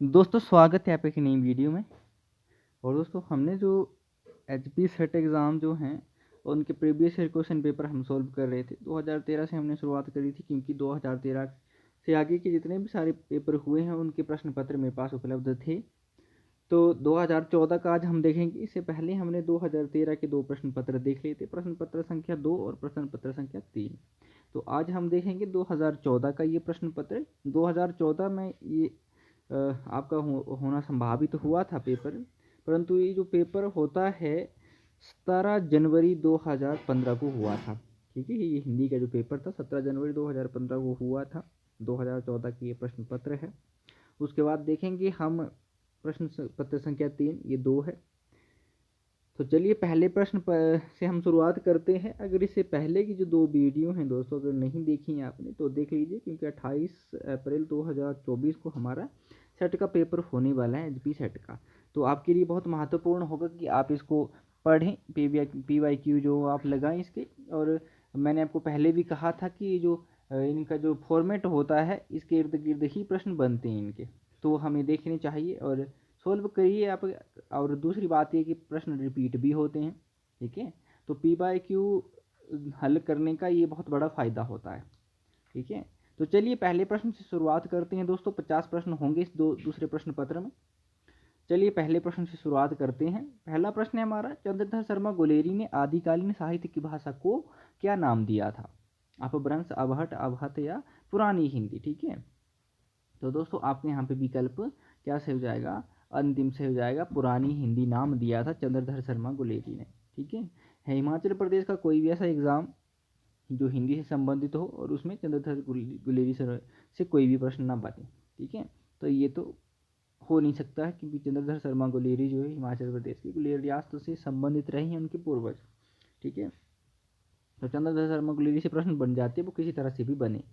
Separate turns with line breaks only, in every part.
दोस्तों स्वागत है आप एक नई वीडियो में। और दोस्तों हमने जो एचपी सेट एग्ज़ाम जो हैं उनके प्रीवियस ईयर क्वेश्चन पेपर हम सॉल्व कर रहे थे। 2013 से हमने शुरुआत करी थी क्योंकि 2013 से आगे के जितने भी सारे पेपर हुए हैं उनके प्रश्न पत्र मेरे पास उपलब्ध थे। तो 2014 का आज हम देखेंगे। इससे पहले हमने 2013 के 2 प्रश्न पत्र देख लिए थे, प्रश्न पत्र संख्या 2 और प्रश्न पत्र संख्या 3। तो आज हम देखेंगे 2014 का ये प्रश्न पत्र। 2014 में ये आपका होना संभावित हुआ था पेपर, परंतु ये जो पेपर होता है 17 जनवरी 2015 को हुआ था। ठीक है, ये हिंदी का जो पेपर था 17 जनवरी 2015 को हुआ था। 2014 की ये प्रश्न पत्र है। उसके बाद देखेंगे हम प्रश्न पत्र संख्या 3, ये 2 है। तो चलिए पहले प्रश्न से हम शुरुआत करते हैं। अगर इससे पहले की जो 2 वीडियो हैं दोस्तों अगर नहीं देखी हैं आपने तो देख लीजिए, क्योंकि 28 अप्रैल 2024 को हमारा सेट का पेपर होने वाला है, एचपी सेट का। तो आपके लिए बहुत महत्वपूर्ण होगा कि आप इसको पढ़ें, PYQ जो आप लगाएं इसके। और मैंने आपको पहले भी कहा था कि जो इनका जो फॉर्मेट होता है इसके इर्द गिर्द ही प्रश्न बनते हैं इनके, तो हमें देखने चाहिए और सोल्व करिए आप। और दूसरी बात ये कि प्रश्न रिपीट भी होते हैं। ठीक है, तो PYQ हल करने का ये बहुत बड़ा फ़ायदा होता है। ठीक है, तो चलिए पहले प्रश्न से शुरुआत करते हैं दोस्तों। 50 प्रश्न होंगे इस दूसरे प्रश्न पत्र में। चलिए पहले प्रश्न से शुरुआत करते हैं। पहला प्रश्न है हमारा, चंद्रधर शर्मा गुलेरी ने आदिकालीन साहित्य की भाषा को क्या नाम दिया था? अपभ्रंश, अवहट, अवहत या पुरानी हिंदी। ठीक है, तो दोस्तों आपके यहाँ पे विकल्प क्या से हो जाएगा? अंतिम से हो जाएगा, पुरानी हिंदी नाम दिया था चंद्रधर शर्मा गुलेरी ने। ठीक है, हिमाचल प्रदेश का कोई भी ऐसा एग्ज़ाम जो हिंदी से संबंधित हो और उसमें चंद्रधर गुलेरी से कोई भी प्रश्न ना बने। ठीक है, तो ये तो हो नहीं सकता है क्योंकि चंद्रधर शर्मा गुलेरी जो है हिमाचल प्रदेश की गुलेर रियासत से संबंधित रहे हैं उनके पूर्वज। ठीक है, तो चंद्रधर शर्मा गुलेरी से प्रश्न बन जाते हैं, वो किसी तरह से भी बने।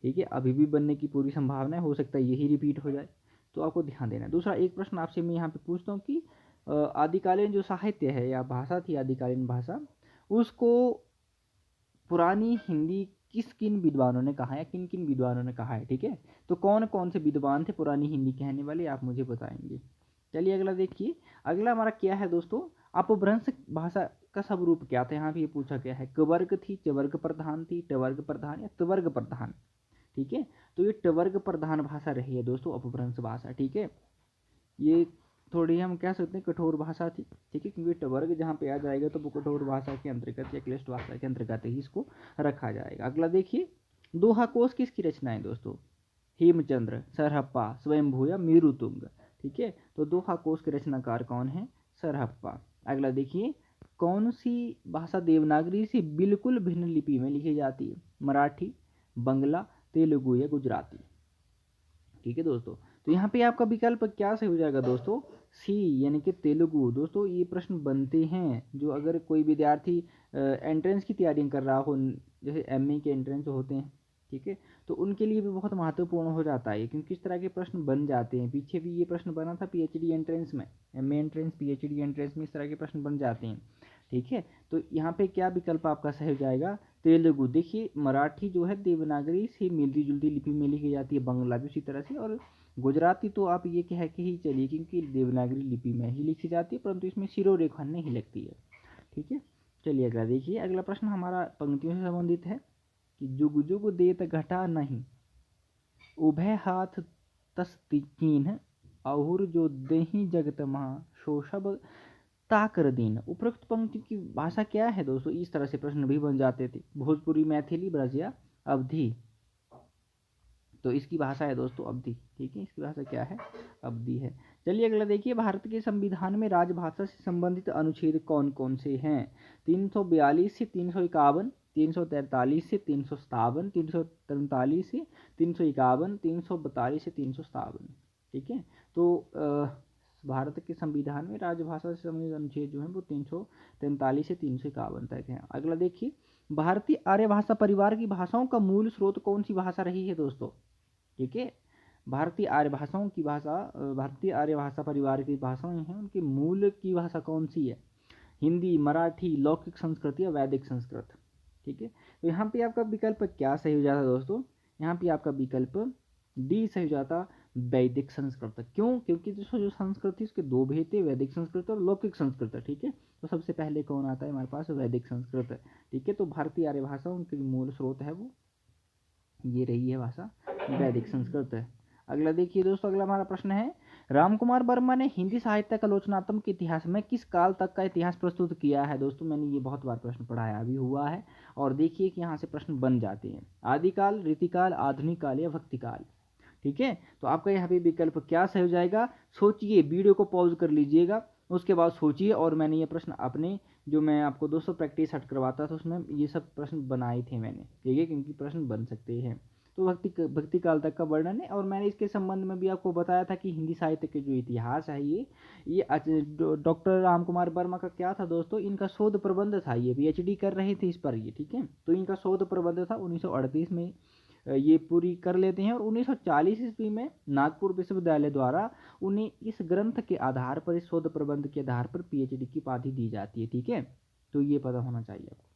ठीक है, अभी भी बनने की पूरी संभावना है, हो सकता है यही रिपीट हो जाए, तो आपको ध्यान देना है। दूसरा एक प्रश्न आपसे मैं यहाँ पे पूछता हूँ कि आदिकालीन जो साहित्य है या भाषा थी, आदिकालीन भाषा, उसको पुरानी हिंदी किस किन विद्वानों ने कहा है, किन किन विद्वानों ने कहा है? ठीक है, तो कौन कौन से विद्वान थे पुरानी हिंदी कहने वाले, आप मुझे बताएंगे। चलिए अगला देखिए। अगला हमारा क्या है दोस्तों? अपभ्रंश भाषा का स्वरूप क्या था? यहाँ पे ये पूछा गया है, कवर्ग थी, चवर्ग प्रधान थी, टवर्ग प्रधान या त्वर्ग प्रधान। ठीक है, तो ये टवर्ग प्रधान भाषा रही है दोस्तों अपभ्रंश भाषा। ठीक है, ये थोड़ी हम कह सकते हैं कठोर भाषा थी। ठीक है, क्योंकि टवर्ग जहाँ पे आ जाएगा तो वो कठोर भाषा के अंतर्गत या क्लिष्ट भाषा के अंतर्गत ही इसको रखा जाएगा। अगला देखिए, दोहा कोश किसकी रचना है दोस्तों? हेमचंद्र, सरहप्पा, स्वयंभू या मेरुतुंग। ठीक है, तो दोहा कोश के रचनाकार कौन है? सरहप्पा। अगला देखिए, कौन सी भाषा देवनागरी से बिल्कुल भिन्न लिपि में लिखी जाती है? मराठी, बंगला, तेलुगु या गुजराती। ठीक है दोस्तों, तो यहाँ पे आपका विकल्प क्या से हो जाएगा दोस्तों? सी, यानी कि तेलुगु। दोस्तों ये प्रश्न बनते हैं जो अगर कोई विद्यार्थी एंट्रेंस की तैयारी कर रहा हो, जैसे एमए के एंट्रेंस होते हैं। ठीक है, तो उनके लिए भी बहुत महत्वपूर्ण हो जाता है क्योंकि इस तरह के प्रश्न बन जाते हैं। पीछे भी ये प्रश्न बना था पीएचडी एंट्रेंस में, एमए एंट्रेंस, पीएचडी एंट्रेंस में इस तरह के प्रश्न बन जाते हैं। ठीक है, तो यहाँ पे क्या विकल्प आपका सही हो जाएगा? तेलुगु। देखिए मराठी जो है देवनागरी से मिलती जुलती लिपि में लिखी जाती है, बंगला भी उसी तरह से, और गुजराती तो आप ये कह के ही चलिए क्योंकि देवनागरी लिपि में ही लिखी जाती है, परंतु इसमें शिरोरेखा नहीं लगती है। ठीक है, चलिए अगला देखिए। अगला प्रश्न हमारा पंक्तियों से संबंधित है कि जुग जुग देत घटा नहीं, उभय हाथ तस कीन्ह, अहुर जो देहि जगत महा, सो सब ताकर दीन। उपरोक्त पंक्ति की भाषा क्या है दोस्तों? इस तरह से प्रश्न भी बन जाते थे, भोजपुरी, मैथिली, ब्रज या अवधी। तो इसकी भाषा है दोस्तों अवधी। ठीक है, इसकी भाषा क्या है? अवधी है। चलिए अगला देखिए, भारत के संविधान में राजभाषा से संबंधित अनुच्छेद कौन कौन से हैं? 342 से 351, 343 से 357, 343 से 351, 342 से 357। ठीक है, तो भारत के संविधान में राजभाषा से संबंधित अनुच्छेद जो है वो 343 से 351 तक है। अगला देखिए, भारतीय आर्य भाषा परिवार की भाषाओं का मूल स्रोत कौन सी भाषा रही है दोस्तों? ठीक है, भारतीय आर्य भाषाओं की भाषा, भारतीय आर्य भाषा परिवार की भाषाएं हैं, उनके मूल की भाषा कौन सी है? हिंदी, मराठी, लौकिक संस्कृत या वैदिक संस्कृत। ठीक है, तो यहाँ पे आपका विकल्प क्या सही हो जाता दोस्तों? यहाँ पे आपका विकल्प डी सही हो जाता, वैदिक संस्कृत। क्यों? क्योंकि जो संस्कृत थी उसके दो भेद थे, वैदिक संस्कृत और लौकिक संस्कृत। ठीक है, तो सबसे पहले कौन आता है हमारे पास? वैदिक संस्कृत। ठीक है, तो भारतीय आर्य भाषा उनकी मूल स्रोत है वो ये रही है भाषा वैदिक संस्कृत है। अगला देखिए दोस्तों, अगला हमारा प्रश्न है, रामकुमार वर्मा ने हिंदी साहित्य का आलोचनात्मक इतिहास में किस काल तक का इतिहास प्रस्तुत किया है? दोस्तों मैंने ये बहुत बार प्रश्न पढ़ाया अभी हुआ है, और देखिए कि यहाँ से प्रश्न बन जाते हैं। आदिकाल, रीतिकाल, आधुनिक काल या भक्तिकाल। ठीक है, तो आपका यहाँ पे विकल्प क्या सही हो जाएगा? सोचिए, वीडियो को पॉज कर लीजिएगा, उसके बाद सोचिए। और मैंने ये प्रश्न अपने जो मैं आपको दोस्तों प्रैक्टिस हट करवाता था उसमें ये सब प्रश्न बनाए थे मैंने, ठीक है, क्योंकि प्रश्न बन सकते हैं। तो भक्ति काल तक का वर्णन है, और मैंने इसके संबंध में भी आपको बताया था कि हिंदी साहित्य के जो इतिहास है ये डॉक्टर रामकुमार वर्मा का क्या था दोस्तों, इनका शोध प्रबंध था, ये पीएचडी कर रहे थे इस पर ये। ठीक है, तो इनका शोध प्रबंध था 1938 में ये पूरी कर लेते हैं, और 1940 ईस्वी में नागपुर विश्वविद्यालय द्वारा उन्हें इस ग्रंथ के आधार पर, इस शोध प्रबंध के आधार पर पीएचडी की उपाधि दी जाती है। ठीक है, तो ये पता होना चाहिए आपको।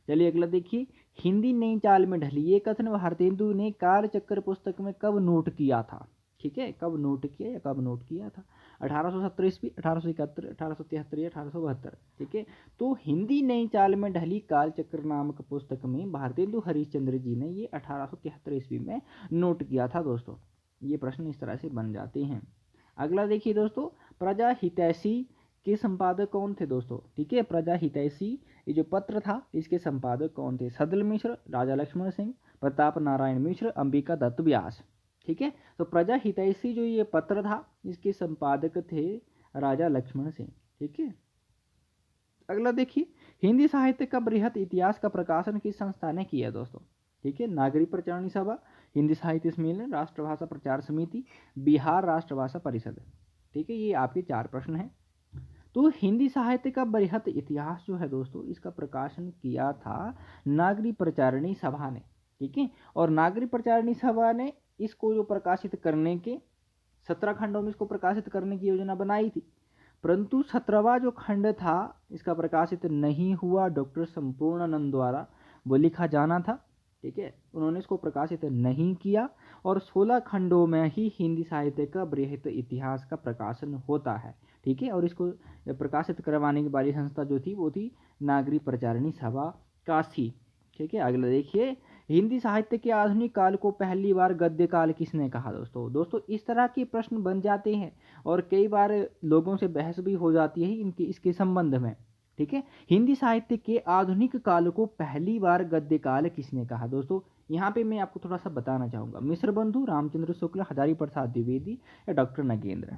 चलिए अगला देखिए, हिंदी नई चाल में ढली, ये कथन भारतेंदु ने कालचक्र पुस्तक में कब नोट किया था? ठीक है, कब नोट किया या कब नोट किया था? 1870 ईस्वी, 1871, 1873 या 1872। ठीक है, तो हिंदी नई चाल में ढली कालचक्र नामक पुस्तक में भारतेंदु हरिश्चंद्र जी ने ये 1873 ईस्वी में नोट किया था दोस्तों। ये प्रश्न इस तरह से बन जाते हैं। अगला देखिए दोस्तों, प्रजा हितैषी के संपादक कौन थे दोस्तों? ठीक है, प्रजा हितैषी ये जो पत्र था इसके संपादक कौन थे? सदल मिश्र, राजा लक्ष्मण सिंह, प्रताप नारायण मिश्र, अंबिका दत्त व्यास। ठीक है, तो प्रजा हितैषी जो ये पत्र था इसके संपादक थे राजा लक्ष्मण सिंह। ठीक है, अगला देखिए, हिंदी साहित्य का बृहत इतिहास का प्रकाशन किस संस्था ने किया दोस्तों? ठीक है, नागरिक प्रचारणी सभा, हिंदी साहित्य सम्मेलन, राष्ट्रभाषा प्रचार समिति, बिहार राष्ट्रभाषा परिषद। ठीक है, ये आपके 4 प्रश्न हैं। तो हिंदी साहित्य का बृहत इतिहास जो है दोस्तों, इसका प्रकाशन किया था नागरिक प्रचारणी सभा ने। ठीक है, और नागरिक प्रचारणी सभा ने इसको जो प्रकाशित करने के 17 खंडों में इसको प्रकाशित करने की योजना बनाई थी, परंतु 17वां जो खंड था इसका प्रकाशित नहीं हुआ। डॉक्टर संपूर्णानंद द्वारा वो लिखा जाना था। ठीक है, उन्होंने इसको प्रकाशित नहीं किया, और 16 खंडों में ही हिंदी साहित्य का बृहत इतिहास का प्रकाशन होता है। ठीक है, और इसको प्रकाशित करवाने वाली संस्था जो थी वो थी नागरिक प्रचारणी सभा काशी। ठीक है, अगला देखिए, हिंदी साहित्य के आधुनिक काल को पहली बार गद्य काल किसने कहा दोस्तों? दोस्तों इस तरह के प्रश्न बन जाते हैं, और कई बार लोगों से बहस भी हो जाती है इनके इसके संबंध में। ठीक है, हिंदी साहित्य के आधुनिक काल को पहली बार गद्य काल किसने कहा दोस्तों? यहाँ पे मैं आपको थोड़ा सा बताना चाहूँगा, मिश्र बंधु, रामचंद्र शुक्ल, हजारी प्रसाद द्विवेदी या डॉक्टर नगेंद्र।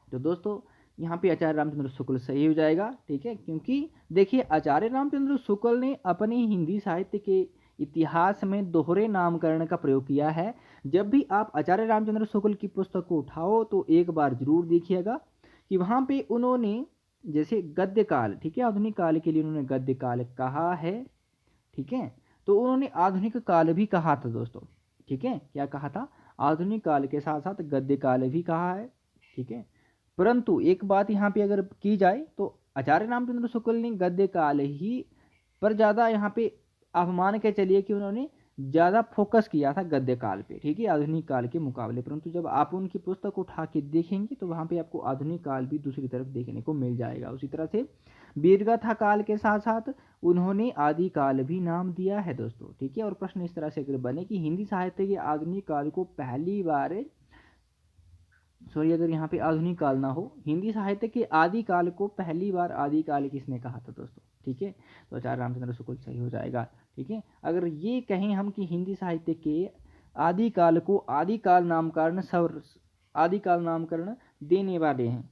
तो दोस्तों यहाँ पे आचार्य रामचंद्र शुक्ल सही हो जाएगा। ठीक है, क्योंकि देखिए आचार्य रामचंद्र शुक्ल ने अपने हिंदी साहित्य के इतिहास में दोहरे नामकरण का प्रयोग किया है। जब भी आप आचार्य रामचंद्र शुक्ल की पुस्तक को उठाओ तो एक बार जरूर देखिएगा कि वहाँ पे उन्होंने जैसे गद्य काल, ठीक है, आधुनिक काल के लिए उन्होंने गद्य काल कहा है। ठीक है, तो उन्होंने आधुनिक काल भी कहा था दोस्तों। ठीक है, क्या कहा था? आधुनिक काल के साथ साथ गद्य काल भी कहा है। ठीक है, परंतु एक बात यहाँ पे अगर की जाए तो आचार्य रामचंद्र शुक्ल ने गद्य काल ही पर ज़्यादा यहाँ पे आप मान के चलिए कि उन्होंने ज़्यादा फोकस किया था गद्य काल पे, ठीक है, आधुनिक काल के मुकाबले। परंतु जब आप उनकी पुस्तक उठा के देखेंगे तो वहाँ पे आपको आधुनिक काल भी दूसरी तरफ देखने को मिल जाएगा। उसी तरह से वीरगाथा काल के साथ साथ उन्होंने आदि काल भी नाम दिया है दोस्तों। ठीक है, और प्रश्न इस तरह से अगर बने कि हिंदी साहित्य के आधुनिक काल को पहली बार अगर यहाँ पे आधुनिक काल ना हो, हिंदी साहित्य के आदि काल को पहली बार आदि काल किसने कहा था दोस्तों? ठीक है, तो आचार्य रामचंद्र शुक्ल सही हो जाएगा। ठीक है, अगर ये कहें हम कि हिंदी साहित्य के आदि काल को आदिकाल नामकरण देने वाले हैं,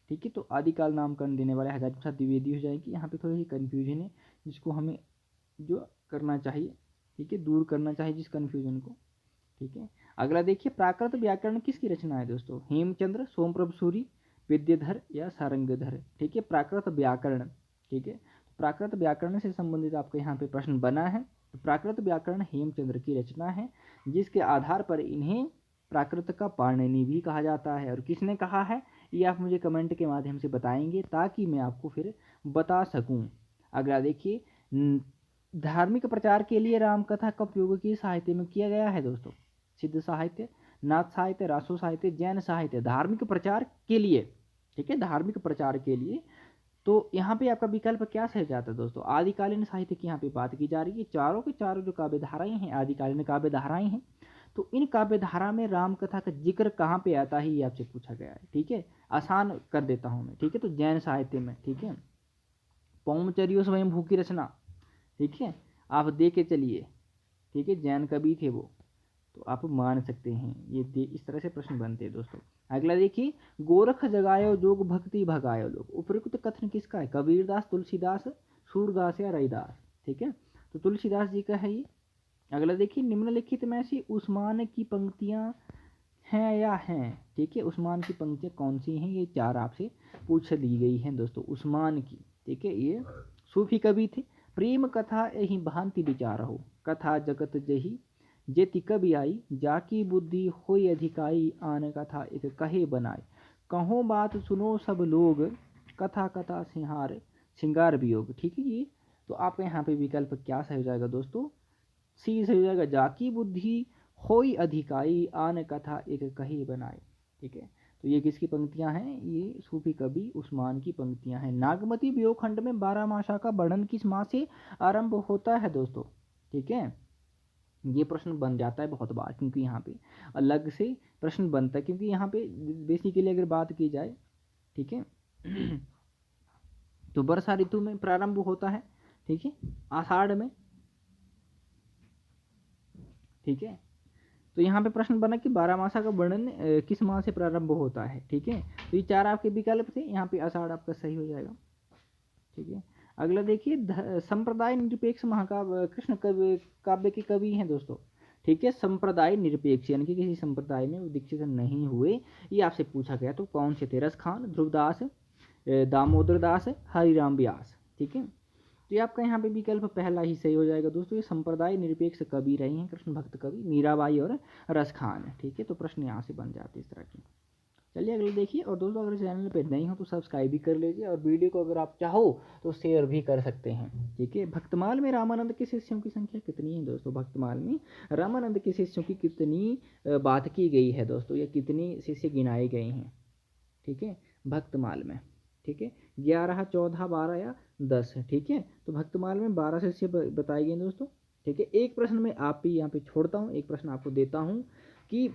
ठीक है, तो आदिकाल नामकरण देने वाले हजारी प्रसाद द्विवेदी हो जाएंगे। यहाँ पे थोड़ी सी कन्फ्यूजन है जिसको हमें जो करना चाहिए, ठीक है, दूर करना चाहिए जिस कन्फ्यूजन को। ठीक है, अगला देखिए, प्राकृत व्याकरण किसकी रचना है दोस्तों? हेमचंद्र, सोमप्रभ सूरी, विद्याधर या सारंगधर। ठीक है, प्राकृत व्याकरण। ठीक है, प्राकृत व्याकरण से संबंधित आपका यहाँ पे प्रश्न बना है। तो प्राकृत व्याकरण हेमचंद्र की रचना है, जिसके आधार पर इन्हें प्राकृत का पाणिनि भी कहा जाता है। और किसने कहा है ये आप मुझे कमेंट के माध्यम से बताएंगे ताकि मैं आपको फिर बता सकूं। अगला देखिए, धार्मिक प्रचार के लिए रामकथा का उपयोग किस साहित्य में किया गया है दोस्तों? सिद्ध साहित्य, नाथ साहित्य, रासो साहित्य, जैन साहित्य, धार्मिक प्रचार के लिए, ठीक है, धार्मिक प्रचार के लिए। तो यहाँ पे आपका विकल्प क्या सही जाता है दोस्तों? आदिकालीन साहित्य की यहाँ पे बात की जा रही है। चारों के चारों जो काव्य धाराएं हैं आदिकालीन काव्य धाराएं हैं। तो इन काव्य धारा में राम कथा का जिक्र कहाँ पे आता है, ये आपसे पूछा गया है, ठीक है। आसान कर देता हूँ मैं, ठीक है। तो जैन साहित्य में, ठीक है। पौमचर्यो स्वयंभू की रचना, ठीक है, आप दे के चलिए, ठीक है, जैन कवि थे वो, तो आप मान सकते हैं। ये इस तरह से प्रश्न बनते हैं दोस्तों। अगला देखिए, गोरख जगायो जोग भक्ति भगायो लोग, उपयुक्त कथन किसका है? कबीरदास, तुलसीदास, सूरदास या रैदास, ठीक है। तो तुलसीदास जी का है ये। अगला देखिए, निम्नलिखित में से उस्मान की पंक्तियां हैं या हैं, ठीक है, उस्मान की पंक्तियां कौन सी हैं? ये चार आपसे पूछ ली गई हैं दोस्तों, उस्मान की, ठीक है। ये सूफी कवि थे। प्रेम कथा यही भांति विचार हो, कथा जगत जही जेति कवि आई, जाकी बुद्धि होई अधिकाई, आन कथा एक कहे बनाए, कहो बात सुनो सब लोग, कथा कथा सिंहार श्रृंगार वियोग, ठीक है। ये तो आपका यहाँ पे विकल्प क्या सही हो जाएगा दोस्तों? सी सही हो जाएगा, जाकी बुद्धि होई अधिकाई, आन कथा एक कहे बनाए, ठीक है। तो ये किसकी पंक्तियां हैं? ये सूफी कवि उस्मान की पंक्तियां हैं। नागमती वियोग खंड में 12 मासा का वर्णन किस माह से आरंभ होता है दोस्तों, ठीक है। ये प्रश्न बन जाता है बहुत बार, क्योंकि यहाँ पे अलग से प्रश्न बनता है, क्योंकि यहाँ पे बेसिकली अगर बात की जाए, ठीक है, तो वर्षा ऋतु में प्रारंभ होता है, ठीक है, आषाढ़ में, ठीक है। तो यहाँ पे प्रश्न बना कि 12 मासा का वर्णन किस माह से प्रारंभ होता है, ठीक है। तो ये चार आपके विकल्प थे, यहाँ पे आषाढ़ आपका सही हो जाएगा, ठीक है। अगला देखिए, संप्रदाय निरपेक्ष महाकाव्य कृष्ण काव्य के कवि हैं दोस्तों, ठीक है। संप्रदाय निरपेक्ष यानी कि किसी संप्रदाय में वो दीक्षित नहीं हुए, ये आपसे पूछा गया। तो कौन से थे? रस खान, ध्रुवदास, दामोदर दास, हरिराम व्यास, ठीक है। तो ये आपका यहाँ पे विकल्प पहला ही सही हो जाएगा दोस्तों। ये संप्रदाय निरपेक्ष कवि रहे हैं कृष्ण भक्त कवि, मीराबाई और रस खान, ठीक है। तो प्रश्न यहाँ से बन जाते इस तरह के। चलिए अगले देखिए। और दोस्तों अगर चैनल पे नए हो तो सब्सक्राइब भी कर लीजिए, और वीडियो को अगर आप चाहो तो शेयर भी कर सकते हैं, ठीक है। भक्तमाल में रामानंद के शिष्यों की संख्या कितनी है दोस्तों? भक्तमाल में रामानंद के शिष्यों की कितनी बात की गई है दोस्तों, या कितनी शिष्य गिनाए गए हैं, ठीक है, भक्तमाल में, ठीक है। 11, 14, 12 या 10, ठीक है। तो भक्तमाल में 12 शिष्य बताए गए दोस्तों, ठीक है। एक प्रश्न में आप भी यहाँ पे छोड़ता हूँ, एक प्रश्न आपको देता हूँ कि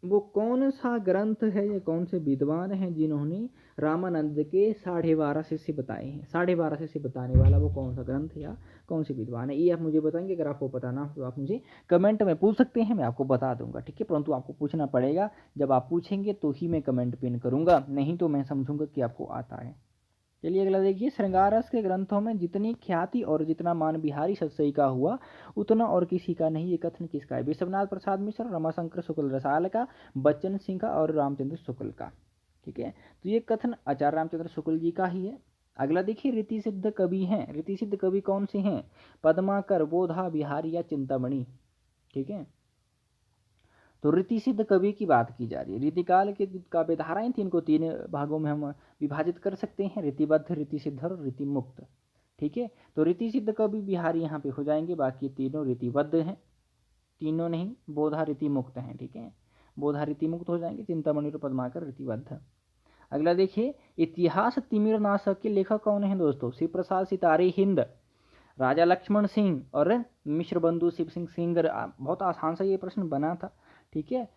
वो कौन सा ग्रंथ है या कौन से विद्वान हैं जिन्होंने रामानंद के 12.5 शिष्य बताए हैं? 12.5 शिष्य बताने वाला वो कौन सा ग्रंथ है या कौन से विद्वान है, ये आप मुझे बताएंगे। अगर आपको पता ना हो तो आप मुझे कमेंट में पूछ सकते हैं, मैं आपको बता दूंगा, ठीक है। परंतु आपको पूछना पड़ेगा, जब आप पूछेंगे तो ही मैं कमेंट पिन करूंगा, नहीं तो मैं समझूंगा कि आपको आता है। चलिए अगला देखिए, श्रृंगारस के ग्रंथों में जितनी ख्याति और जितना मान बिहारी सतसई का हुआ उतना और किसी का नहीं, ये कथन किसका है? विश्वनाथ प्रसाद मिश्र, रमाशंकर शुक्ल रसाल का, बच्चन सिंह का और रामचंद्र शुक्ल का, ठीक है। तो ये कथन आचार्य रामचंद्र शुक्ल जी का ही है। अगला देखिए, रीति सिद्ध कवि हैं। रीति सिद्ध कवि कौन से हैं? पद्माकर, बोधा, बिहारी या चिंतामणि, ठीक है। तो रीति सिद्ध कवि की बात की जा रही है। रीतिकाल के काव्य धाराएं थी, इनको 3 भागों में हम विभाजित कर सकते हैं, रीतिबद्ध, रीति सिद्ध और रीति मुक्त, ठीक है। तो रीति सिद्ध कवि बिहारी यहाँ पे हो जाएंगे, बाकी तीनों रीतिबद्ध हैं, तीनों नहीं, बोधा रीति मुक्त हैं, ठीक है। बोधा रीति मुक्त हो जाएंगे, चिंतामणि और पद्माकर रीतिबद्ध। अगला देखिए, इतिहास तिमिर नाशक के लेखक कौन है दोस्तों? शिव प्रसाद सितारे हिंद, राजा लक्ष्मण सिंह और मिश्र बंधु शिव सिंह सिंगर। बहुत आसान सा ये प्रश्न बना था, ठीक है।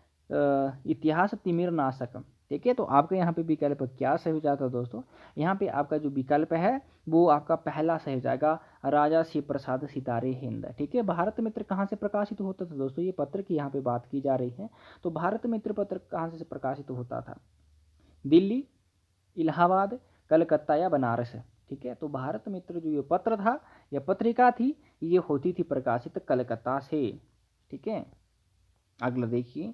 इतिहास तिमिर नाशक, ठीक है। तो आपका यहाँ पे विकल्प क्या सही हो जाता है दोस्तों? यहाँ पे आपका जो विकल्प है वो आपका पहला सही हो जाएगा, राजा शिव प्रसाद सितारे हिंद, ठीक है। भारत मित्र कहाँ से प्रकाशित होता था दोस्तों? ये पत्र की यहाँ पे बात की जा रही है। तो भारत मित्र पत्र कहाँ से प्रकाशित होता था? दिल्ली, इलाहाबाद, कलकत्ता या बनारस, ठीक है। तो भारत मित्र जो ये पत्र था या पत्रिका थी, ये होती थी प्रकाशित कलकत्ता से, ठीक है। अगला देखिए,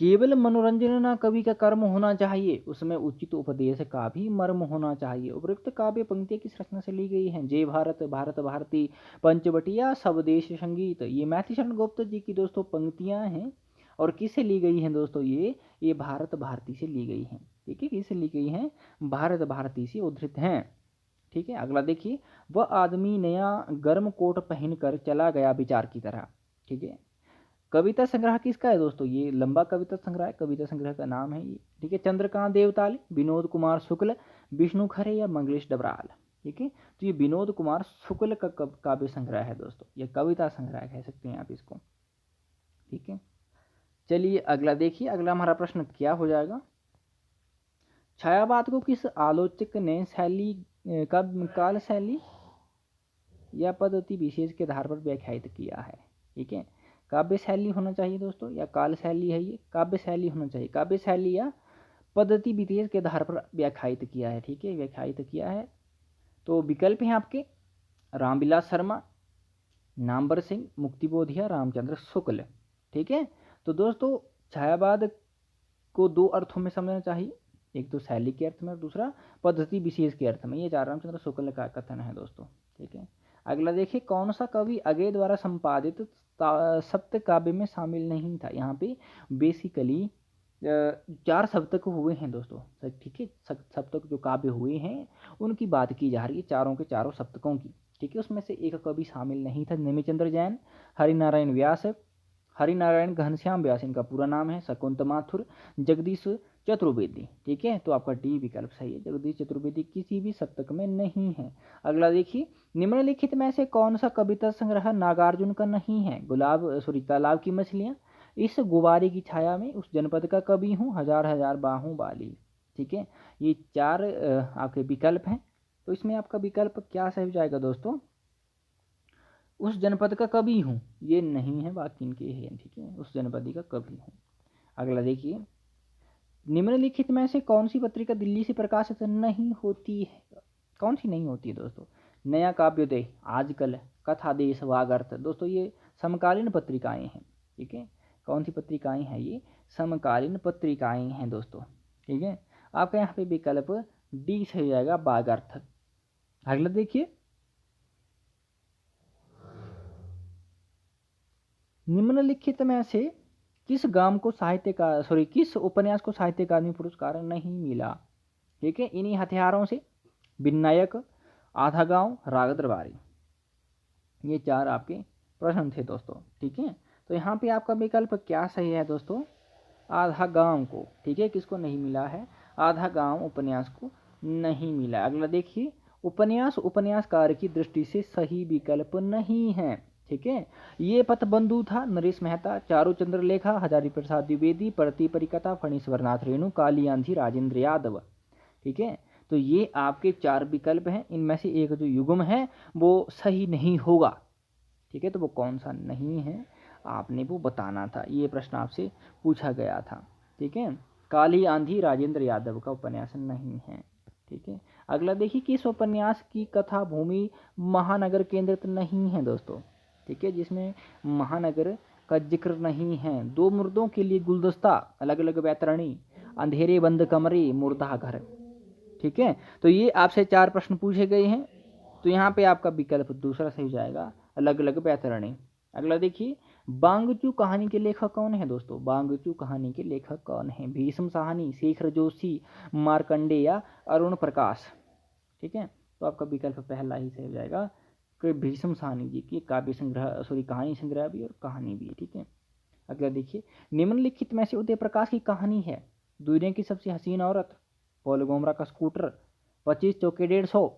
केवल मनोरंजन ना कवि का कर्म होना चाहिए, उसमें उचित उपदेश का भी मर्म होना चाहिए। उपयुक्त काव्य पंक्तियां किस रचना से ली गई हैं? जय भारत, भारत भारती, पंचवटिया, स्वदेश संगीत। ये मैथिली शरण गुप्त जी की दोस्तों पंक्तियां हैं, और किससे ली गई हैं दोस्तों? ये भारत भारती से ली गई हैं, ठीक है। किससे ली गई हैं? भारत भारती से उद्धृत हैं, ठीक है। अगला देखिए, वह आदमी नया गर्म कोट पहनकर चला गया विचार की तरह, ठीक है। कविता संग्रह किसका है दोस्तों? ये लंबा कविता संग्रह है, कविता संग्रह का नाम है ये, ठीक है। चंद्रकांत देवताली, विनोद कुमार शुक्ल, विष्णु खरे या मंगलेश डबराल, ठीक है। तो ये विनोद कुमार शुक्ल का काव्य संग्रह है दोस्तों, ये कविता संग्रह कह सकते हैं आप इसको, ठीक है। चलिए अगला देखिए, अगला हमारा प्रश्न क्या हो जाएगा। छायावाद को किस आलोचक ने शैली काल शैली या पद्धति विशेष के आधार पर व्याख्यायित किया है, ठीक है। काव्य शैली होना चाहिए दोस्तों या काल शैली है, ये काव्य शैली होना चाहिए, काव्य शैली या पद्धति विशेष के आधार पर व्याख्यायित किया है, ठीक है, व्याख्यायित किया है। तो विकल्प हैं आपके रामविलास शर्मा, नामवर सिंह, मुक्तिबोध या रामचंद्र शुक्ल, ठीक है। तो दोस्तों छायावाद को दो अर्थों में समझना चाहिए, एक तो शैली के अर्थ में और दूसरा पद्धति विशेष के अर्थ में, ये रामचंद्र शुक्ल का कथन है दोस्तों, ठीक है। अगला देखिए, कौन सा कवि अगे द्वारा संपादित सप्त काव्य में शामिल नहीं था। यहाँ पे बेसिकली 4 सप्तक हुए हैं दोस्तों, ठीक है। सप्तक जो काव्य हुए हैं उनकी बात की जा रही है, चारों के चारों सप्तकों की, ठीक है। उसमें से एक कवि शामिल नहीं था, नेमिचंद्र जैन, हरिनारायण व्यास, हरिनारायण घनश्याम व्यास इनका पूरा नाम है, शकुंत माथुर, जगदीश चतुर्वेदी, ठीक है। तो आपका डी विकल्प सही है, जगदीश चतुर्वेदी किसी भी सप्तक में नहीं है। अगला देखिए, निम्नलिखित में से कौन सा कविता संग्रह नागार्जुन का नहीं है। तालाब की मछलियां, इस गुब्बारे की छाया में, उस जनपद का कवि हूँ, हजार हजार बाहों वाली, ठीक है। ये 4 आपके विकल्प हैं। तो इसमें आपका विकल्प क्या सही हो जाएगा दोस्तों? उस जनपद का कवि हूँ, ये नहीं है, बाकी इनके हैं, ठीक है, उस जनपद का कवि हूँ। अगला देखिए, निम्नलिखित में से कौन सी पत्रिका दिल्ली से प्रकाशित नहीं होती है। कौन सी नहीं होती है दोस्तों? नया काव्योदय, आजकल, कथादेश, वागर्थ, दोस्तों ये समकालीन पत्रिकाएं हैं, ठीक है। कौन सी पत्रिकाएं हैं? ये समकालीन पत्रिकाएं हैं दोस्तों, ठीक है। आपका यहाँ पे विकल्प डी सही हो जाएगा, वागर्थ। अगला देखिए, निम्नलिखित में से किस उपन्यास को साहित्य अकादमी पुरस्कार नहीं मिला, ठीक है। इन्हीं हथियारों से, विनायक, आधा गांव, राग दरबारी, ये 4 आपके प्रश्न थे दोस्तों, ठीक है। तो यहाँ पे आपका विकल्प क्या सही है दोस्तों? आधा गांव को, ठीक है, किसको नहीं मिला है? आधा गांव उपन्यास को नहीं मिला। अगला देखिए, उपन्यासकार की दृष्टि से सही विकल्प नहीं है, ठीक है। ये पथबंधु था, नरेश मेहता, चारू चंद्रलेखा, हजारी प्रसाद द्विवेदी, प्रति परिकथा, फणीश्वरनाथ रेणु, काली आंधी, राजेंद्र यादव, ठीक है। तो ये आपके 4 विकल्प हैं, इनमें से एक जो युग्म है वो सही नहीं होगा, ठीक है। तो वो कौन सा नहीं है आपने वो बताना था, ये प्रश्न आपसे पूछा गया था, ठीक है। काली आंधी राजेंद्र यादव का उपन्यास नहीं है, ठीक है। अगला देखिए कि इस उपन्यास की कथा भूमि महानगर केंद्रित नहीं है दोस्तों, ठीक है, जिसमें महानगर का जिक्र नहीं है। 2 मुर्दों के लिए गुलदस्ता, अलग अलग बैतरणी, अंधेरे बंद कमरे, मुर्दा घर, ठीक है। तो ये आपसे 4 प्रश्न पूछे गए हैं, तो यहाँ पे आपका विकल्प दूसरा सही हो जाएगा, अलग अलग बैतरणी। अगला देखिए, बांगचू कहानी के लेखक कौन है दोस्तों? बांगचू कहानी के लेखक कौन है? भीष्म साहनी, शेखर जोशी, मार्कंडे या अरुण प्रकाश, ठीक है। तो आपका विकल्प पहला ही सही हो जाएगा कि भीष्म साहनी जी की काव्य संग्रह कहानी संग्रह भी और कहानी भी, ठीक है। अगला देखिए, निम्नलिखित में से उदय प्रकाश की कहानी है। दुनिया की सबसे हसीन औरत, पॉल गोमरा का स्कूटर, 25 चौके 150,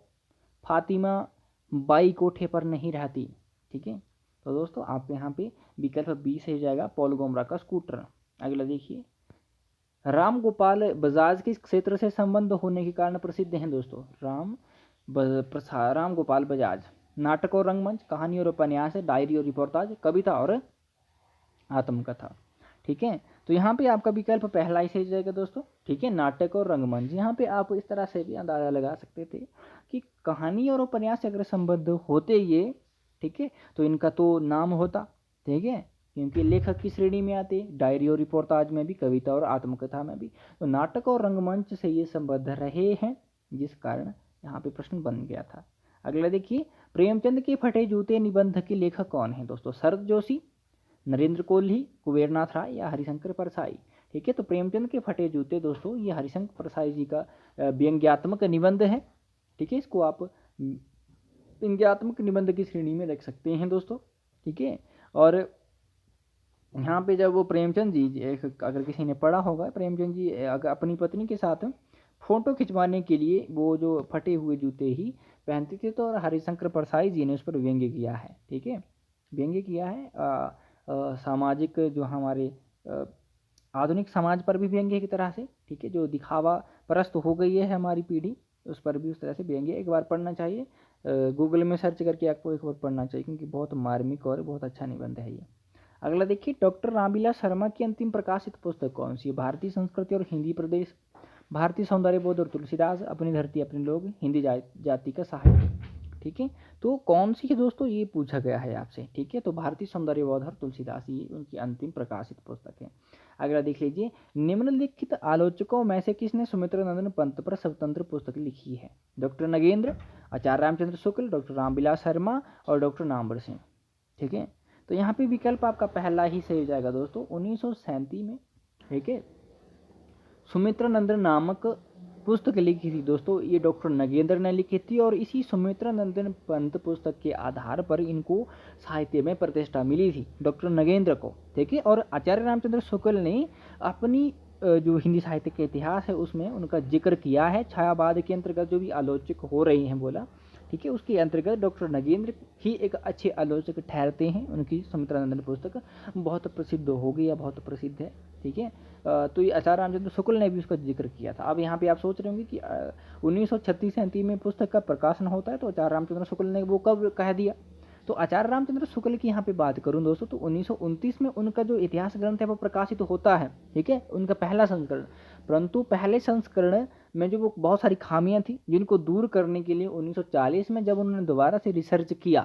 फातिमा बाई कोठे पर नहीं रहती, ठीक है। तो दोस्तों आपके यहाँ पे विकल्प बी सही हो जाएगा, पॉल गोमरा का स्कूटर। अगला देखिए, राम गोपाल बजाज किस क्षेत्र से संबंध होने के कारण प्रसिद्ध हैं दोस्तों? राम गोपाल बजाज, नाटक और रंगमंच, कहानी और उपन्यास, डायरी और रिपोर्टाज, कविता और आत्मकथा, ठीक है। तो यहाँ पे आपका विकल्प पहला ही सही जाएगा दोस्तों, ठीक है, नाटक और रंगमंच। यहाँ पे आप इस तरह से भी अंदाजा लगा सकते थे कि कहानी और उपन्यास से अगर संबद्ध होते ये, ठीक है, तो इनका तो नाम होता, ठीक है, क्योंकि लेखक की श्रेणी में आते, डायरी और रिपोर्टाज में भी, कविता और आत्मकथा में भी। तो नाटक और रंगमंच से ये संबद्ध रहे हैं, जिस कारण यहाँ पे प्रश्न बन गया था। अगला देखिए, प्रेमचंद के फटे जूते निबंध के लेखक कौन है दोस्तों? शरद जोशी, नरेंद्र कोहली, कुबेरनाथ राय या हरिशंकर परसाई, ठीक है। तो प्रेमचंद के फटे जूते दोस्तों ये हरिशंकर परसाई जी का व्यंग्यात्मक निबंध है, ठीक है। इसको आप व्यंग्यात्मक निबंध की श्रेणी में रख सकते हैं दोस्तों, ठीक है। और यहाँ पे जब वो प्रेमचंद जी, एक अगर किसी ने पढ़ा होगा, प्रेमचंद जी अगर अपनी पत्नी के साथ फोटो खिंचवाने के लिए वो जो फटे हुए जूते ही पहनते थे, तो और हरिशंकर परसाई जी ने उस पर व्यंग्य किया है। ठीक है, व्यंग्य किया है। सामाजिक जो हमारे अ, आधुनिक समाज पर भी व्यंग्य की तरह से, ठीक है, जो दिखावा परस्त हो गई है हमारी पीढ़ी, उस पर भी उस तरह से व्यंग्य एक बार पढ़ना चाहिए। गूगल में सर्च करके आपको एक बार पढ़ना चाहिए, क्योंकि बहुत मार्मिक और बहुत अच्छा निबंध है ये। अगला देखिए, डॉक्टर रामविलास शर्मा की अंतिम प्रकाशित पुस्तक कौन सी है? भारतीय संस्कृति और हिंदी प्रदेश, भारतीय सौंदर्य बोध और तुलसीदास, अपनी धरती अपने लोग, हिंदी जाति का साहित्य। ठीक है, तो कौन सी है दोस्तों, ये पूछा गया है आपसे। ठीक है, तो भारतीय सौंदर्य बोध और तुलसीदास ये उनकी अंतिम प्रकाशित पुस्तक है। अगला देख लीजिए, निम्नलिखित आलोचकों में से किसने सुमित्रा नंदन पंत पर स्वतंत्र पुस्तक लिखी है? डॉक्टर नगेंद्र, आचार्य रामचंद्र शुक्ल, डॉक्टर रामविलास शर्मा और डॉक्टर नामवर सिंह। ठीक है, तो यहाँ पे विकल्प आपका पहला ही सही हो जाएगा दोस्तों, 1937 में। ठीक है, सुमित्रा नंदन नामक पुस्तक लिखी थी दोस्तों, ये डॉक्टर नगेंद्र ने लिखी थी, और इसी सुमित्रा नंदन पंत पुस्तक के आधार पर इनको साहित्य में प्रतिष्ठा मिली थी, डॉक्टर नगेंद्र को। ठीक है, और आचार्य रामचंद्र शुक्ल ने अपनी जो हिंदी साहित्य के इतिहास है उसमें उनका जिक्र किया है, छायावाद के अंतर्गत जो भी आलोचक हो रही हैं बोला, ठीक है, उसके अंतर्गत डॉक्टर नगेंद्र ही एक अच्छे आलोचक ठहरते हैं। उनकी सुमित्रा नंदन पुस्तक बहुत प्रसिद्ध हो गई या बहुत प्रसिद्ध है। ठीक है, तो ये आचार्य रामचंद्र शुक्ल ने भी उसका जिक्र किया था। अब यहाँ पे आप सोच रहे होंगे कि 1936-37 में पुस्तक का प्रकाशन होता है, तो आचार्य रामचंद्र शुक्ल ने वो कब कह दिया? तो आचार्य रामचंद्र शुक्ल की यहाँ पे बात करूँ दोस्तों, तो 1929 में उनका जो इतिहास ग्रंथ है वो प्रकाशित होता है। ठीक है, उनका पहला संस्करण, परंतु पहले संस्करण में जो वो बहुत सारी खामियां थी, जिनको दूर करने के लिए 1940 में जब उन्होंने दोबारा से रिसर्च किया,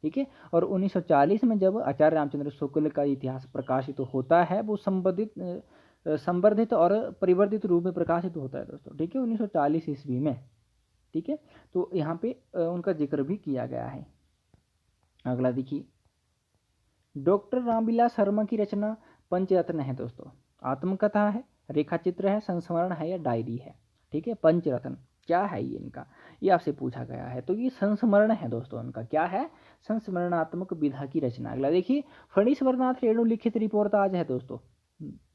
ठीक है, और 1940 में जब आचार्य रामचंद्र शुक्ल का इतिहास प्रकाशित होता है, वो संवर्धित और परिवर्तित रूप में प्रकाशित होता है दोस्तों। ठीक है, 1940 ईस्वी में। ठीक है, तो यहाँ पे उनका जिक्र भी किया गया है। अगला देखिए, डॉक्टर रामविलास शर्मा की रचना पंचरत्न है दोस्तों। आत्मकथा है, रेखा चित्र है, संस्मरण है या डायरी है? ठीक है, पंचरत्न क्या है ये इनका, ये आपसे पूछा गया है। तो ये संस्मरण है दोस्तों, उनका क्या है? संस्मरणात्मक विधा की रचना। अगला देखिए, फणीश्वरनाथ रेणु लिखित रिपोर्टाज है दोस्तों।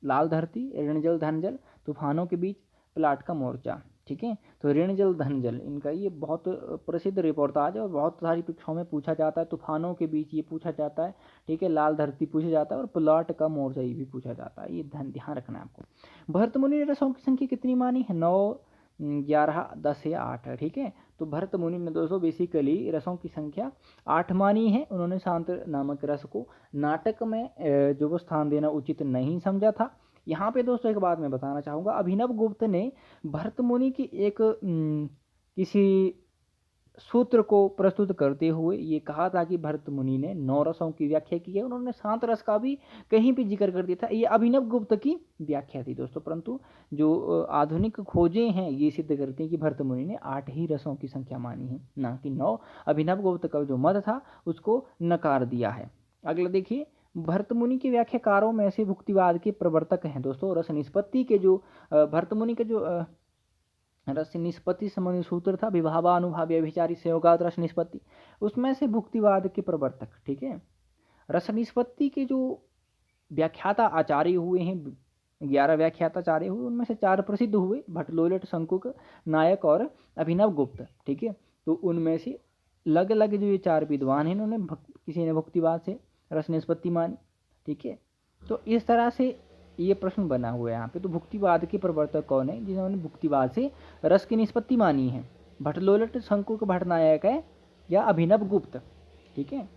लाल धरती, ऋण जल धन जल, तूफानों के बीच, प्लाट का मोर्चा। ठीक है, तो ऋण जल धन जल इनका ये बहुत प्रसिद्ध रिपोर्टाज है और बहुत सारी परीक्षाओं में पूछा जाता है। तूफानों के बीच ये पूछा जाता है। ठीक है, लाल धरती पूछा जाता है, और प्लाट का मोर्चा ये भी पूछा जाता है। ये ध्यान रखना है आपको। भरत मुनि ने रसों की संख्या कितनी मानी है? 9, 11, 10 या 8 है। ठीक है, तो भरत मुनि ने दोस्तों बेसिकली रसों की संख्या 8 मानी है। उन्होंने शांत नामक रस को नाटक में जो वो स्थान देना उचित नहीं समझा था। यहाँ पे दोस्तों एक बात मैं बताना चाहूँगा, अभिनव गुप्त ने भरत मुनि की एक किसी सूत्र को प्रस्तुत करते हुए ये कहा था कि भरत मुनि ने 9 रसों की व्याख्या की है। उन्होंने शांत रस का भी कहीं भी जिक्र कर दिया था। ये अभिनव गुप्त की व्याख्या थी दोस्तों, परंतु जो आधुनिक खोजें हैं ये सिद्ध करती हैं कि भरत मुनि ने 8 ही रसों की संख्या मानी है, ना कि 9। अभिनव गुप्त का जो मत था उसको नकार दिया है। अगला देखिए, भरत मुनि के व्याख्याकारों में से भुक्तिवाद के प्रवर्तक हैं दोस्तों। रस निष्पत्ति के जो भरत मुनि के जो रस निष्पत्ति संबंधी सूत्र था, विभावानुभाव्य विचारी संयोगात रस निष्पत्ति, उसमें से भुक्तिवाद के प्रवर्तक। ठीक है, रस निष्पत्ति के जो व्याख्याता आचार्य हुए हैं, 11 व्याख्याता आचार्य हुए, उनमें से 4 प्रसिद्ध हुए, भट्टलोलट, शंकुक, नायक और अभिनव गुप्त। ठीक है, तो उनमें से अलग अलग जो ये 4 विद्वान हैं, इन्होंने किसी ने भुक्तिवाद से रस निष्पत्ति मानी। ठीक है, तो इस तरह से ये प्रश्न बना हुआ है यहाँ पे। तो भुक्तिवाद के प्रवर्तक कौन है जिन्होंने भुक्तिवाद से रस की निष्पत्ति मानी है? भट्टलोलट, शंकुक, भट्टनायक है या अभिनव गुप्त? ठीक है,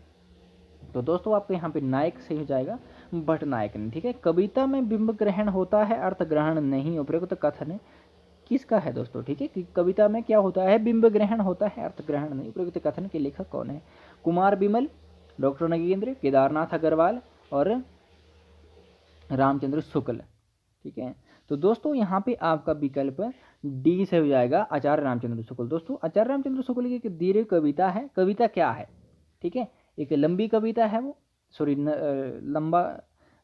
तो दोस्तों आपको यहाँ पे नायक सही हो जाएगा, भट्टनायक ने। ठीक है, कविता में बिंब ग्रहण होता है, अर्थ ग्रहण नहीं, उपयुक्त कथन किसका है दोस्तों? ठीक है, कि कविता में क्या होता है? बिंब ग्रहण होता है, अर्थ ग्रहण नहीं। उपयुक्त कथन के लेखक कौन है? कुमार बिमल, डॉक्टर नगेंद्र, केदारनाथ अग्रवाल और रामचंद्र शुक्ल। ठीक है, तो दोस्तों यहाँ पे आपका विकल्प डी से हो जाएगा, आचार्य रामचंद्र शुक्ल। दोस्तों आचार्य रामचंद्र शुक्ल की एक दीर्घ कविता है। कविता क्या है? ठीक है, एक लंबी कविता है वो, सॉरी लंबा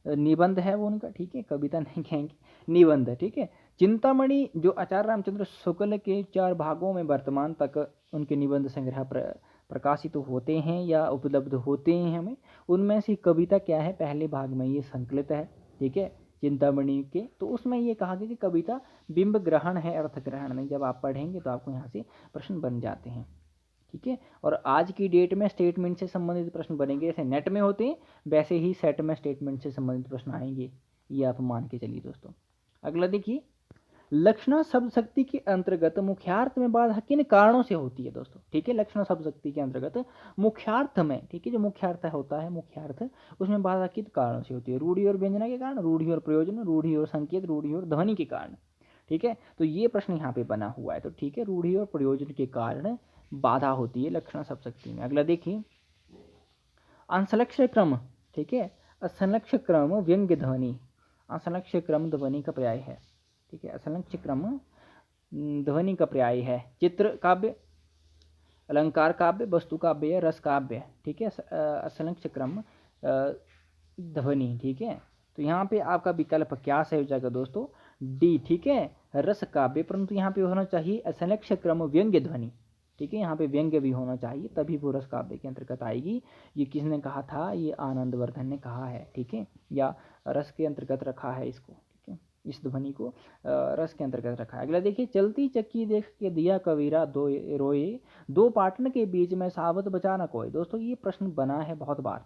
निबंध है वो उनका। ठीक है, कविता नहीं कहेंगे, निबंध है। ठीक है, चिंतामणि जो आचार्य रामचंद्र शुक्ल के 4 भागों में वर्तमान तक उनके निबंध संग्रह प्रकाशित होते हैं या उपलब्ध होते हैं हमें, उनमें से कविता क्या है, पहले भाग में ये संकलित है, ठीक है, चिंतामणि के। तो उसमें ये कहा गया कि कविता बिंब ग्रहण है, अर्थ ग्रहण नहीं। जब आप पढ़ेंगे तो आपको यहाँ से प्रश्न बन जाते हैं, ठीक है। और आज की डेट में स्टेटमेंट से संबंधित प्रश्न बनेंगे, जैसे नेट में होते हैं वैसे ही सेट में स्टेटमेंट से संबंधित प्रश्न आएंगे, ये आप मान के चलिए दोस्तों। अगला देखिए, लक्षणा शब्द शक्ति के अंतर्गत मुख्यार्थ में बाधा किन कारणों से होती है दोस्तों, ठीक है। लक्षणा शब्द शक्ति के अंतर्गत मुख्यार्थ में, ठीक है, जो मुख्यार्थ होता है, मुख्यार्थ उसमें बाधा किन कारणों से होती है, रूढ़ि और व्यंजना के कारण, रूढ़ि और प्रयोजन, रूढ़ि और संकेत, रूढ़ि और ध्वनि के कारण, ठीक है। तो ये प्रश्न यहाँ पे बना हुआ है, तो ठीक है, रूढ़ि और प्रयोजन के कारण बाधा होती है लक्षणा शब्द शक्ति में। अगला देखिए, अंशलक्ष्य क्रम, ठीक है, असंलक्ष्य क्रम व्यंग्य ध्वनि, असंलक्ष्य क्रम ध्वनि का पर्याय है, ठीक है, असंलक्ष्य क्रम ध्वनि का पर्याय है। चित्र काव्य, अलंकार काव्य, वस्तु काव्य, रस काव्य, ठीक है, असंलक्ष्य क्रम ध्वनि, ठीक है। तो यहाँ पे आपका विकल्प क्या सही हो जाएगा दोस्तों, डी, ठीक है, रस काव्य। परंतु यहाँ पे होना चाहिए असंलक्ष्य क्रम व्यंग्य ध्वनि, ठीक है, यहाँ पे व्यंग्य भी होना चाहिए, तभी वो रस काव्य के अंतर्गत आएगी। ये किसने कहा था, ये आनंदवर्धन ने कहा है, ठीक है, या रस के अंतर्गत रखा है इसको, ठीक है, इस ध्वनि को रस के अंतर्गत रखा है। अगला देखिए, चलती चक्की देख के दिया कबीरा दो रोए, दो पाटन के बीच में सावत बचा न कोई। दोस्तों ये प्रश्न बना है बहुत बार,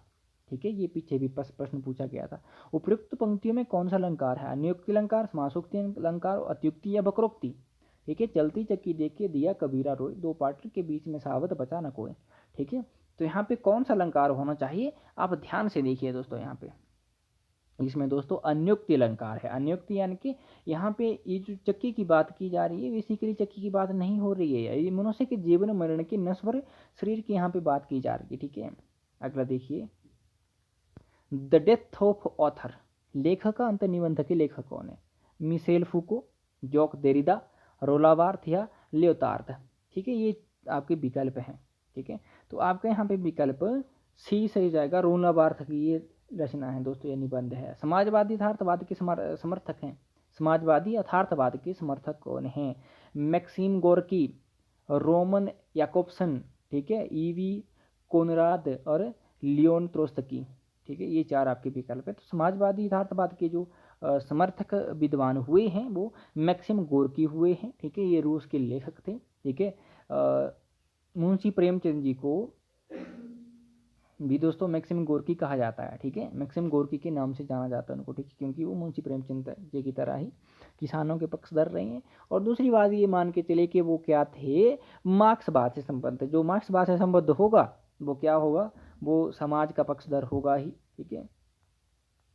ठीक है, ये पीछे भी प्रश्न पूछा गया था। उपयुक्त पंक्तियों में कौन सा अलंकार है, अनुयुक्ति अलंकार, समासोक्ति अलंकार, अत्युक्ति या वक्रोक्ति, ठीक है। चलती चक्की देख के दिया कबीरा रोए, दो पाटन के बीच में सावत बचा न कोई, ठीक है। तो यहाँ पे कौन सा अलंकार होना चाहिए, आप ध्यान से देखिए दोस्तों, यहाँ पे इसमें दोस्तों अनुयुक्ति अलंकार है। अनुयुक्ति यानी कि यहाँ पे ये जो चक्की की बात की जा रही है, बेसिकली चक्की की बात नहीं हो रही है, ये मनुष्य के जीवन मरण के नश्वर शरीर की यहाँ पे बात की जा रही है, ठीक है। अगला देखिए, द डेथ ऑफ ऑथर, लेखक का अंत निबंध के लेखक कौन है, मिशेल फूको, जॉक देरिदा, रोलावार्थ या लियोतार्द, ठीक है, ये आपके विकल्प हैं, ठीक है। तो आपका यहाँ पे विकल्प सी सही जाएगा, रोलावार्थ की ये रचना है दोस्तों, ये निबंध है। समाजवादी यथार्थवाद के समर्थक हैं, समाजवादी यथार्थवाद के समर्थक कौन हैं, मैक्सिम गोर्की, रोमन याकोब्सन, ठीक है, ईवी कोनराद और लियोन त्रोत्स्की, ठीक है, ये चार आपके विकल्प है। तो समाजवादी यथार्थवाद के जो समर्थक विद्वान हुए हैं वो मैक्सिम गोर्की हुए हैं, ठीक है, ये रूस के लेखक थे, ठीक है। मुंशी प्रेमचंद जी को भी दोस्तों मैक्सिम गोर्की कहा जाता है, ठीक है, मैक्सिम गोर्की के नाम से जाना जाता है उनको, ठीक है, क्योंकि वो मुंशी प्रेमचंद जी की तरह ही किसानों के पक्षधर रहे हैं। और दूसरी बात ये मान के चले कि वो क्या थे, मार्क्सवाद से संबंध, जो मार्क्सवाद से संबद्ध होगा वो क्या होगा, वो समाज का पक्षधर होगा ही, ठीक है,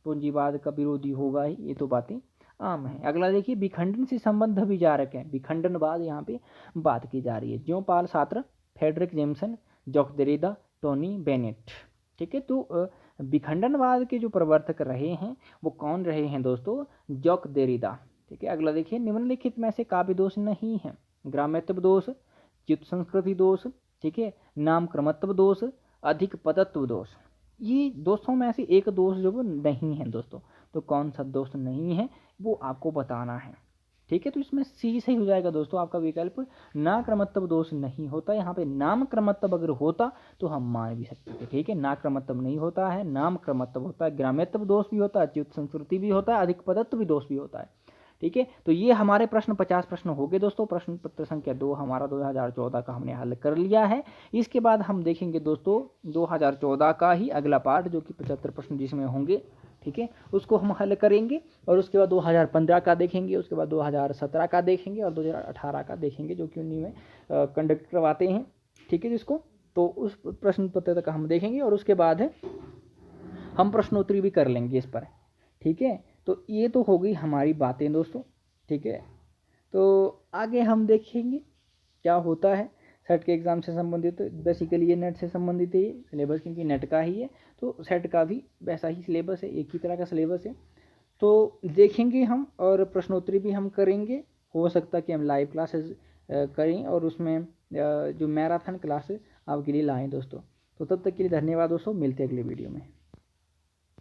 पूंजीवाद का विरोधी होगा ही, ये तो बातें आम है। अगला देखिए, विखंडन से संबंध विचारक है, विखंडनवाद यहाँ पे बात की जा रही है, Jean Paul Sartre, Fredric Jameson, Jacques Derrida, Tony Bennett, ठीक है। तो विखंडनवाद के जो प्रवर्तक रहे हैं वो कौन रहे हैं दोस्तों, जॉक देरिदा, ठीक है। अगला देखिए, निम्नलिखित में से काव्य दोष नहीं है, ग्राम्यत्व दोष, चित्त संस्कृति दोष, ठीक है, नाम क्रमत्व दोष, अधिक पदत्व दोष। ये दोषों में से एक दोष जो वो नहीं है दोस्तों, तो कौन सा दोष नहीं है वो आपको बताना है, ठीक है। तो इसमें सी सही हो जाएगा दोस्तों आपका विकल्प, ना क्रमत्व दोष नहीं होता। यहाँ पे नाम क्रमत्व अगर होता तो हम मान भी सकते थे, ठीक है, ना क्रमत्व नहीं होता है, नाम क्रमत्व होता है, ग्राम्यत्व दोष भी होता है, च्युत संस्कृति भी होता है, अधिक पदत्व भी दोष भी होता है, ठीक है। तो ये हमारे प्रश्न 50 प्रश्न हो गए दोस्तों। प्रश्न पत्र संख्या 2 हमारा 2014 का हमने हल कर लिया है। इसके बाद हम देखेंगे दोस्तों 2014 का ही अगला पार्ट, जो कि 75 प्रश्न जिसमें होंगे, ठीक है, उसको हम हल करेंगे। और उसके बाद 2015 का देखेंगे, उसके बाद 2017 का देखेंगे और 2018 का देखेंगे, जो कि उन्हीं में कंडक्ट करवाते हैं, ठीक है, जिसको तो उस प्रश्न पत्र का हम देखेंगे। और उसके बाद हम प्रश्नोत्तरी भी कर लेंगे इस पर, ठीक है। तो ये तो हो गई हमारी बातें दोस्तों, ठीक है। तो आगे हम देखेंगे क्या होता है सेट के एग्ज़ाम से संबंधित। बेसिकली ये नेट से संबंधित है सिलेबस, क्योंकि नेट का ही है, तो सेट का भी वैसा ही सिलेबस है, एक ही तरह का सिलेबस है। तो देखेंगे हम और प्रश्नोत्तरी भी हम करेंगे। हो सकता है कि हम लाइव क्लासेस करें और उसमें जो मैराथन क्लासेस आपके लिए लाएँ दोस्तों। तो तब तक के लिए धन्यवाद दोस्तों, मिलते हैं अगले वीडियो में।